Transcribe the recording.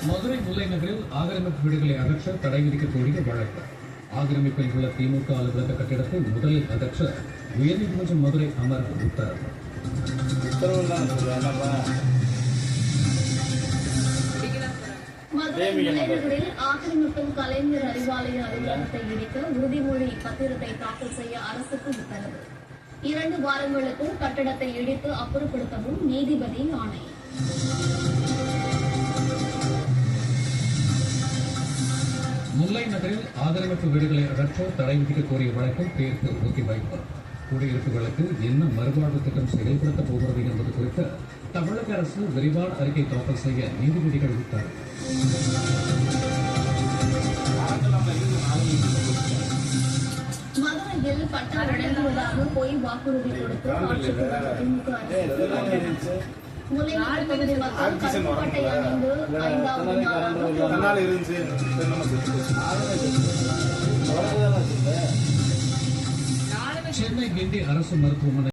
மதுரை முல்லை நகரில் ஆக்கிரமிப்பு வீடுகளை அகற்ற தடை விதிக்கக் கோரிய வழக்கு. ஆக்கிரமிப்பில் உள்ள திமுக அலுவலக கட்டிடத்தை முதலில் அகற்ற உயர்நீதிமன்றம் மதுரை அமர்வு உத்தரவு. மதுரை முல்லை நகரில் ஆக்கிரமிப்பில் கலைஞர் அறிவாலய அலுவலகத்தை இடிக்க உறுதிமொழி பத்திரத்தை தாக்கல் செய்ய அரசுக்கு உத்தரவு. 2 வாரங்களுக்குள் கட்டடத்தை இடித்து அப்புறப்படுத்தவும் நீதிபதி ஆணை. முல்லை நகரில் ஆக்கிரமிப்பு வீடுகளை அகற்ற தடை விதிக்க கோரிய வழக்கில் தீர்ப்பு ஒத்திவைப்பு. குடியிருப்புகளுக்கு என்ன மறுவாழ்வு திட்டம் செயல்படுத்தப் போகிறது என்பது குறித்து தமிழக அரசு விரிவான அறிக்கை தாக்கல் செய்ய நீதிபதிகள் உத்தரவு. மதுரையில் பட்டா வழங்குவதாக பொய் வாக்குறுதி கொடுத்து ஆட்சிக்கு வந்த திமுக அரசு முல்லைநகர் பகுதி மக்கள் கருப்பு பட்டை அணிந்து 5வது நாளாக சென்னை கிண்டி அரசு மருத்துவமனை